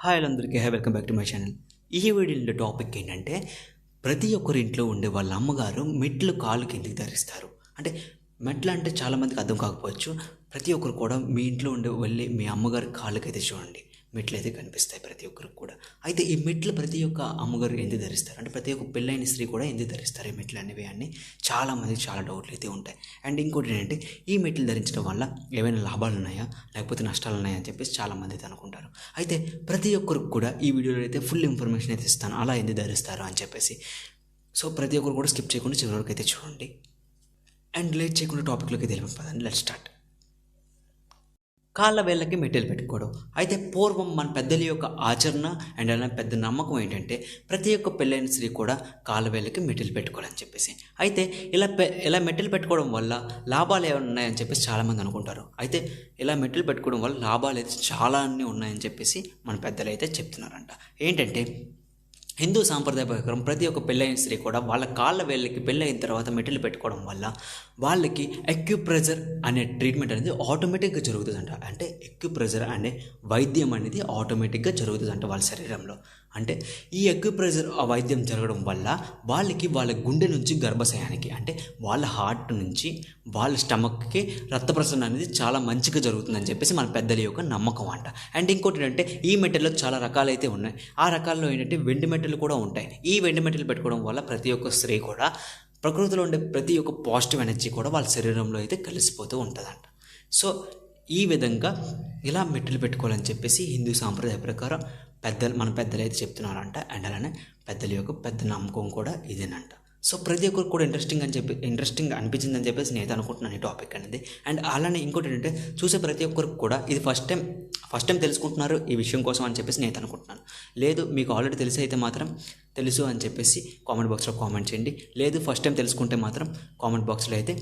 Hi అందరికీ welcome back to my channel. ఈ వీడియోలో టాపిక్ ఏంటంటే ప్రతి ఒక్కరి ఇంట్లో ఉండే వాళ్ళ అమ్మగారు మెట్లు కాలు కిందికి ధరిస్తారు. అంటే మెట్లు అంటే చాలామందికి అర్థం కాకపోవచ్చు. ప్రతి ఒక్కరు కూడా మీ ఇంట్లో వెళ్ళి మీ అమ్మగారి కాళ్ళకైతే చూడండి, మెట్లు అయితే కనిపిస్తాయి ప్రతి ఒక్కరికి కూడా. అయితే ఈ మెట్లు ప్రతి ఒక్క అమ్మగారు ఎందుకు ధరిస్తారు అంటే ప్రతి ఒక్క పెళ్ళైన స్త్రీ కూడా ఎందుకు ధరిస్తారు ఈ మెట్లు అనేవి అని చాలామందికి చాలా డౌట్లు అయితే ఉంటాయి. అండ్ ఇంకోటి ఏంటంటే ఈ మెట్లు ధరించడం వల్ల ఏమైనా లాభాలు ఉన్నాయా లేకపోతే నష్టాలు ఉన్నాయా అని చెప్పేసి చాలామంది అయితే అనుకుంటారు. అయితే ప్రతి ఒక్కరికి కూడా ఈ వీడియోలో అయితే ఫుల్ ఇన్ఫర్మేషన్ అయితే ఇస్తాను, అలా ఎందుకు ధరిస్తారు అని చెప్పేసి. సో ప్రతి ఒక్కరు కూడా స్కిప్ చేయకుండా చివరి వరకు అయితే చూడండి. అండ్ లేట్ చేయకుండా టాపిక్లోకి తెలియకపోదండి, లెట్స్ స్టార్ట్. కాళ్ళ వేళ్ళకి మెట్టెలు పెట్టుకోవడం. అయితే పూర్వం మన పెద్దల యొక్క ఆచరణ అండ్ అలా పెద్ద నమ్మకం ఏంటంటే ప్రతి ఒక్క పెళ్ళైన స్త్రీ కూడా కాళ్ళ వేళ్ళకి మెట్టెలు పెట్టుకోవాలని చెప్పేసి. అయితే ఇలా మెట్టెలు పెట్టుకోవడం వల్ల లాభాలు ఏమైనా ఉన్నాయని చెప్పేసి చాలామంది అనుకుంటారు. అయితే ఇలా మెట్టెలు పెట్టుకోవడం వల్ల లాభాలు అయితే చాలా అన్నీ ఉన్నాయని చెప్పేసి మన పెద్దలు అయితే చెప్తున్నారంట. ఏంటంటే హిందూ సాంప్రదాయ ప్రకారం ప్రతి ఒక్క పెళ్ళైన స్త్రీ కూడా వాళ్ళ కాళ్ళ వేళ్ళకి పెళ్ళైన తర్వాత మెట్టెలు పెట్టుకోవడం వల్ల వాళ్ళకి అక్యుప్రెషర్ అనే ట్రీట్మెంట్ అనేది ఆటోమేటిక్గా జరుగుతుందంట. అంటే అక్యుప్రెషర్ అనే వైద్యం అనేది ఆటోమేటిక్గా జరుగుతుందంట వాళ్ళ శరీరంలో. అంటే ఈ అక్యుప్రెషర్ ఆ వైద్యం జరగడం వల్ల వాళ్ళ గుండె నుంచి గర్భాశయానికి అంటే వాళ్ళ హార్ట్ నుంచి వాళ్ళ స్టమక్కి రక్త ప్రసరణ అనేది చాలా మంచిగా జరుగుతుందని చెప్పేసి మన పెద్దల యొక్క నమ్మకం అంట. అండ్ ఇంకోటి ఏంటంటే ఈ మెట్టెల్లో చాలా రకాలైతే ఉన్నాయి. ఆ రకాల్లో ఏంటంటే వెండి మెట్టెలు కూడా ఉంటాయి. ఈ వెండి మెట్టెలు పెట్టుకోవడం వల్ల ప్రతి ఒక్క స్త్రీ కూడా ప్రకృతిలో ఉండే ప్రతి ఒక్క పాజిటివ్ ఎనర్జీ కూడా వాళ్ళ శరీరంలో అయితే కలిసిపోతూ ఉంటుందంట. సో ఈ విధంగా ఇలా మెట్టెలు పెట్టుకోవాలని చెప్పేసి హిందూ సాంప్రదాయ ప్రకారం మన పెద్దలు అయితే చెప్తున్నారంట. అండ్ అలానే పెద్దల యొక్క పెద్ద నమ్మకం కూడా ఇదేనంట. సో ప్రతి ఒక్కరికి కూడా ఇంట్రెస్టింగ్ అనిపించిందని చెప్పేసి నేను అనుకుంటున్నాను ఈ టాపిక్ అనేది. అండ్ అలానే ఇంకోటి ఏంటంటే చూసే ప్రతి ఒక్కరికి కూడా ఇది ఫస్ట్ టైం తెలుసుకుంటున్నారు ఈ విషయం కోసం అని చెప్పేసి నేను అనుకుంటున్నాను. లేదు మీకు ఆల్రెడీ తెలిసి అయితే మాత్రం తెలుసు అని చెప్పేసి కామెంట్ బాక్స్లో కామెంట్ చేయండి. లేదు ఫస్ట్ టైం తెలుసుకుంటే మాత్రం కామెంట్ బాక్స్లో అయితే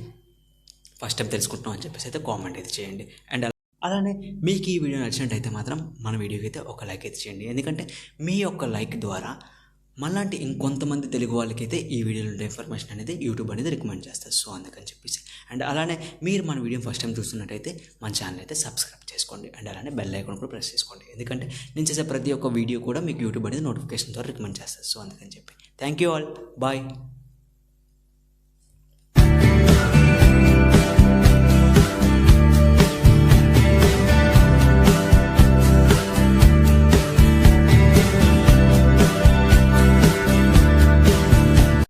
ఫస్ట్ టైం తెలుసుకుంటున్నాం అని చెప్పేసి అయితే కామెంట్ అయితే చేయండి. అండ్ అలానే మీకు ఈ వీడియో నచ్చినట్టయితే మాత్రం మన వీడియోకి అయితే ఒక లైక్ అయితే చేయండి. ఎందుకంటే మీ యొక్క లైక్ ద్వారా మనలాంటి ఇంకొంతమంది తెలుగు వాళ్ళకైతే ఈ వీడియోలో ఉండే ఇన్ఫర్మేషన్ అనేది యూట్యూబ్ అనేది రికమెండ్ చేస్తారు. సో అందుకని చెప్పేసి అండ్ అలానే మీరు మన వీడియో ఫస్ట్ టైం చూస్తున్నట్టయితే మన ఛానల్ అయితే సబ్స్క్రైబ్ చేసుకోండి. అండ్ అలానే బెల్ ఐకాన్ కూడా ప్రెస్ చేసుకోండి. ఎందుకంటే నేను చేసే ప్రతి ఒక్క వీడియో కూడా మీకు యూట్యూబ్ అనేది నోటిఫికేషన్ ద్వారా రికమెండ్ చేస్తారు. సో అందుకని చెప్పి థ్యాంక్ యూ ఆల్, బాయ్.